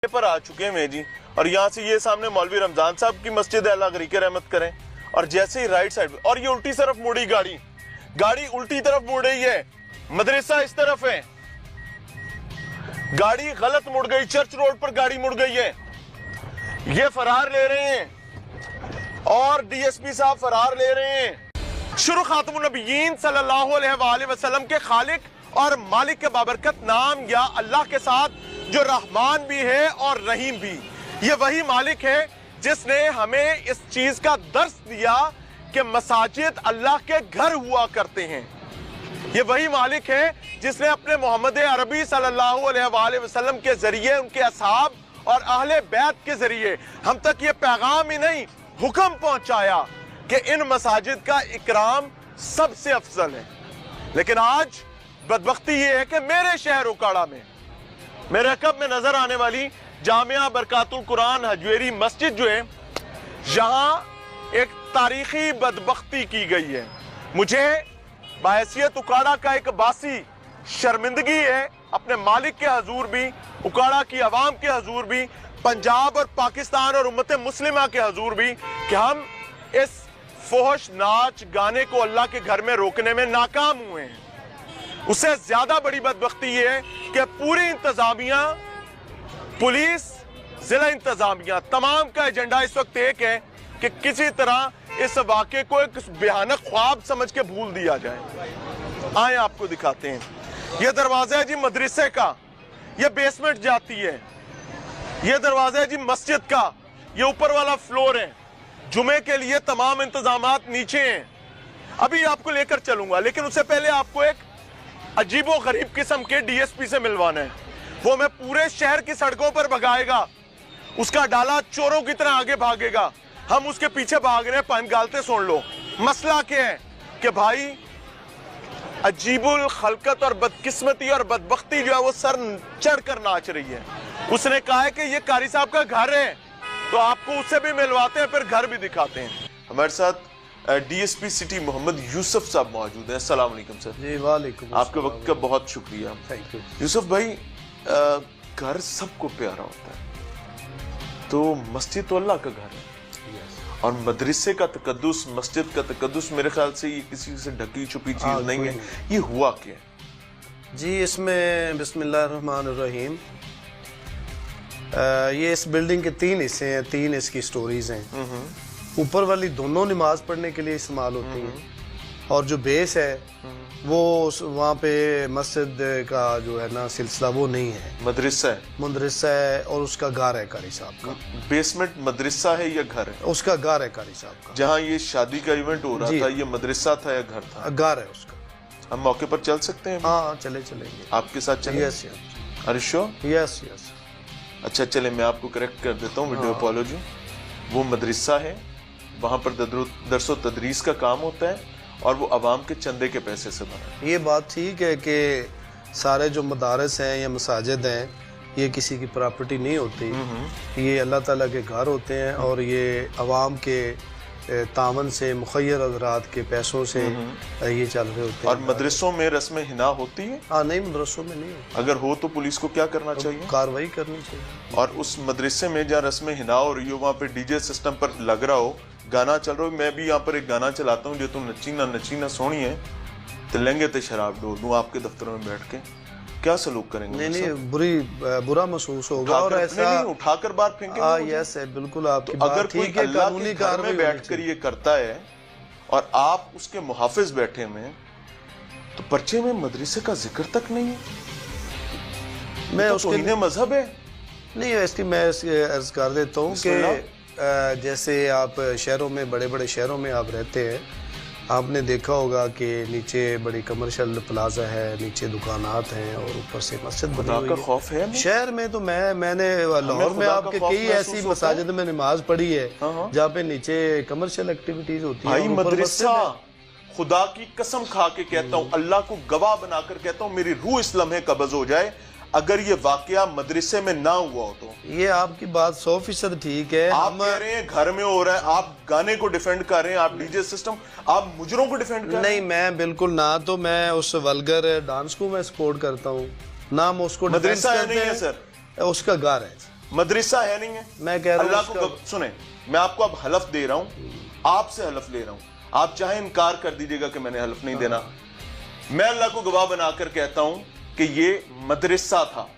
पर आ चुके हैं जी, और यहाँ से ये सामने मौलवी रमजान साहब की मस्जिद है, अल्लाह गरीक रहमत करें। और जैसे ही राइट साइड और ये उल्टी तरफ मुड़ी गाड़ी उल्टी तरफ मुड़ रही है, मदरसा इस तरफ है, गाड़ी गलत मुड़ गई, चर्च रोड पर गाड़ी मुड़ गई है, ये फरार ले रहे हैं और डीएसपी साहब फरार ले रहे हैं। शुरू खातमुन नबीयीन सल्लल्लाहु अलैहि वसल्लम के खालिक और मालिक के बाबरकत नाम या अल्लाह के साथ, जो रहमान भी है और रहीम भी। ये वही मालिक है जिसने हमें इस चीज का दर्स दिया कि मसाजिद अल्लाह के घर हुआ करते हैं। ये वही मालिक है जिसने अपने मोहम्मद अरबी सल्लल्लाहु अलैहि वसल्लम के जरिए, उनके असहाब और अहले बैत के जरिए हम तक ये पैगाम ही नहीं, हुक्म पहुंचाया कि इन मसाजिद का इकराम सबसे अफजल है। लेकिन आज बदबख्ती ये है कि मेरे शहर उकाड़ा में, मेरे रकब में नजर आने वाली जामिया बरकातुल कुरान हजवेरी मस्जिद जो है, यहां एक तारीखी बदबख्ती की गई है। मुझे बाहैसियत उकाड़ा का एक बासी शर्मिंदगी है अपने मालिक के हजूर भी, उकाड़ा की आवाम के हजूर भी, पंजाब और पाकिस्तान और उम्मत मुस्लिमा के हजूर भी, कि हम इस फोहश नाच गाने को अल्लाह के घर में रोकने में नाकाम हुए हैं। उससे ज्यादा बड़ी बदबख्ती ये है कि पूरी इंतजामिया, पुलिस, जिला इंतजामिया, तमाम का एजेंडा इस वक्त एक है कि किसी तरह इस वाक़े को एक भयानक ख्वाब समझ के भूल दिया जाए। आए आपको दिखाते हैं, यह दरवाजा है जी मदरसे का, यह बेसमेंट जाती है, यह दरवाजा है जी मस्जिद का, यह ऊपर वाला फ्लोर है, जुमे के लिए तमाम इंतजामात नीचे हैं। अभी आपको लेकर चलूंगा, लेकिन उससे पहले आपको एक अजीबो गरीब किस्म के डीएसपी से मिलवाना है। वो मैं पूरे शहर की सड़कों पर भगाएगा, उसका डाला चोरों की तरह आगे भागेगा, हम उसके पीछे भाग रहे हैं, पान गालते सुन लो। मसला क्या है कि भाई अजीबुल खलकत और बदकिस्मती और बदबख्ती जो है वो सर चढ़ कर नाच रही है। उसने कहा है कि ये कारी साहब का घर है, तो आपको उससे भी मिलवाते हैं, फिर घर भी दिखाते हैं। हमारे साथ डीएसपी सिटी मोहम्मद यूसुफ साहब मौजूद हैं। अस्सलाम वालेकुम सर। जी वालेकुम। आपके वक्त का बहुत शुक्रिया। Thank you. यूसुफ भाई, घर सबको प्यारा होता है, तो मस्जिद तो अल्लाह का घर है, और मदरसे का तकद्दुस, मस्जिद का तकद्दुस मेरे ख्याल से ये किसी से ढकी छुपी चीज नहीं है। ये हुआ क्या जी? इसमें बिस्मिल्लाहिर्रहमानिर्रहीम, ये इस बिल्डिंग के 3 हिस्से हैं, 3 इसकी स्टोरीज हैं। ऊपर वाली दोनों नमाज पढ़ने के लिए इस्तेमाल होती हैं, और जो बेस है वो वहाँ पे मस्जिद का जो है ना सिलसिला वो नहीं है, मदरसा है और उसका घर है कारी साहब का। बेसमेंट मदरसा है या घर है? उसका घर है कारी साहब का। जहाँ ये शादी का इवेंट हो रहा था, ये मदरसा था या घर था? घर है उसका। हम मौके पर चल सकते हैं? हाँ चलेंगे आपके साथ चलें? Yes yes. यस। अच्छा चले, मैं आपको करेक्ट कर देता हूँ, वीडियो अपॉलॉजी। वो मदरसा है, वहाँ पर दरसो तदरीस का काम होता है, और वो अवाम के चंदे के पैसे से बना। ये बात ठीक है कि सारे जो मदारस हैं या मसाजिद हैं, ये किसी की प्रॉपर्टी नहीं होती, ये अल्लाह ताला के घर होते हैं, और ये अवाम के तावन से, मुखय्यर हज़रात के पैसों से ये चल रहे होते हैं। और मदरसों में रस्म हिना होती है? हाँ नहीं, मदरसों में नहीं होती। अगर हो तो पुलिस को क्या करना चाहिए? कार्रवाई करनी चाहिए। और उस मदरसे में जहाँ रस्म हिना हो रही हो, वहाँ पे डीजे सिस्टम पर लग रहा हो, गाना चल रहा हो, मैं भी यहाँ पर एक गाना चलाता हूँ, जो तुम नची ना सोनी है, तो लेंगे तो शराब डोल दूँ आपके दफ्तर में बैठ के, क्या सलूक करेंगे? नहीं, बुरा महसूस होगा, और ऐसा उठाकर बाहर फेंकेंगे। यस है, बिल्कुल आपकी बात अगर कोई अल्लाह के घर में बैठकर ये करता है और आप उसके मुहाफिज बैठे में, तो पर्चे में मदरसे का जिक्र तक नहीं है। मैं तो उसके मजहब है नहीं, इसकी मैं अर्ज कर देता हूँ कि जैसे आप शहरों में, बड़े बड़े शहरों में आप रहते हैं, आपने देखा होगा कि नीचे बड़ी कमर्शियल प्लाजा है, नीचे दुकानात हैं, और ऊपर से मस्जिद बनी हुई है। खौफ है शहर में तो मैंने लाहौर में आपके कई ऐसी मसाजिद में नमाज पढ़ी है जहाँ पे नीचे कमर्शियल एक्टिविटीज होती है। मदरसा, खुदा की कसम खा के कहता हूँ, अल्लाह को गवाह बनाकर कहता हूँ, मेरी रूह इस लम्हे कब्ज हो जाए अगर ये वाकया मदरसे में ना हुआ हो तो। ये आपकी बात 100% ठीक है। आप कह रहे हैं घर में हो रहा है, आप गाने को डिफेंड कर रहे हैं, आप डीजे सिस्टम, आप मुजरों को डिफेंड कर रहे हैं। नहीं, मैं बिल्कुल ना, तो मैं उस वल्गर डांस को मैं सपोर्ट करता हूँ, ना मैं उसको मदरसा नहीं है सर, उसका घर है। मदरसा है नहीं है। मैं कह रहा हूं अल्लाह को उसका- सुने, मैं आपको अब हलफ दे रहा हूं, आपसे हलफ ले रहा हूं, आप चाहे इनकार कर दीजिएगा कि मैंने हलफ नहीं देना। मैं अल्लाह को गवाह बनाकर कहता हूं कि ये मदरसा था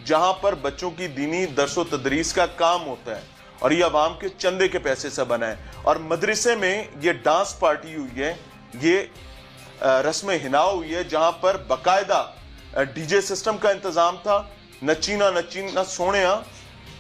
जहां पर बच्चों की दीनी दरसो तदरीस का काम होता है और ये अवाम के चंदे के पैसे से बना है। और मदरसे में ये डांस पार्टी हुई है, ये रस्म हिना हुई है जहां पर बाकायदा डीजे सिस्टम का इंतजाम था। नचीना नचीना सोने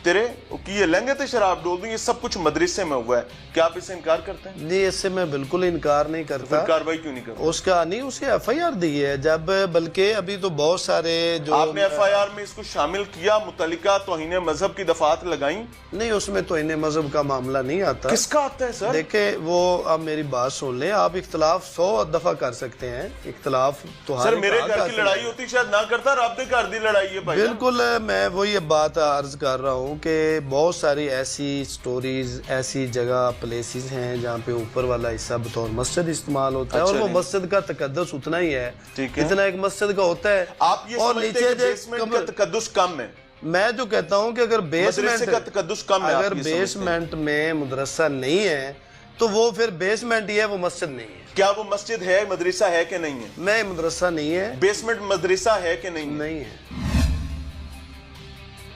तेरे की ये लहंगे ते शराब डोल दूं, ये सब कुछ मदरसे में हुआ है। क्या आप इसे इनकार करते हैं? नहीं, इससे मैं बिल्कुल इनकार नहीं करता। फिर कार्रवाई क्यों नहीं करते? उसका नहीं, उसे एफआईआर दी है जब, बल्कि अभी तो बहुत सारे जो आपने एफआईआर में इसको शामिल किया, मुतल्लिका तौहीन मजहब की दफात लगाई? नहीं, उसमें तो इन्हें मजहब का मामला नहीं आता। किसका आता है सर? देखे वो, आप मेरी बात सुन लें, आप इख्तलाफ 100 दफा कर सकते हैं, इख्तलाफ तो सर मेरे घर की लड़ाई होती शायद ना करता, राब्ते घर दी लड़ाई है भाई। बिल्कुल, मैं वही बात अर्ज कर रहा हूँ कि बहुत सारी ऐसी स्टोरीज, ऐसी जगह प्लेसेस हैं जहाँ पे ऊपर वाला हिस्सा बतौर मस्जिद इस्तेमाल होता है। अच्छा और वो जी। मस्जिद का तकद्दुस उतना ही है ठीक है। जितना एक मस्जिद का होता है। आप ये और समझते नीचे हैं कि जो बेसमेंट का तकद्दुस कम है? मैं जो कहता हूँ कि अगर मदरसे का तकद्दुस कम है, आप अगर ये समझते हैं? बेसमेंट में मदरसा नहीं है तो वो फिर बेसमेंट ही है, वो मस्जिद नहीं है। क्या वो मस्जिद है, मदरसा है कि नहीं है? मैं मदरसा नहीं है, बेसमेंट मदरसा है कि नहीं है? नहीं है।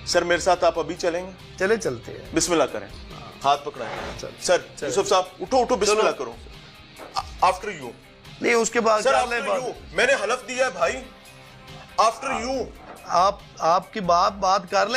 सर मेरे साथ आप अभी चलेंगे? चले चलते हैं। बिस्मिल्लाह करें, हाथ पकड़ाएं। सर यूसुफ साहब उठो उठो, बिस्मिल्लाह करो। After you. नहीं, उसके बाद सर कर ले आफ्टर बात। यू, मैंने हलफ दिया है भाई, आफ्टर यू। आप आपकी बात कर ले।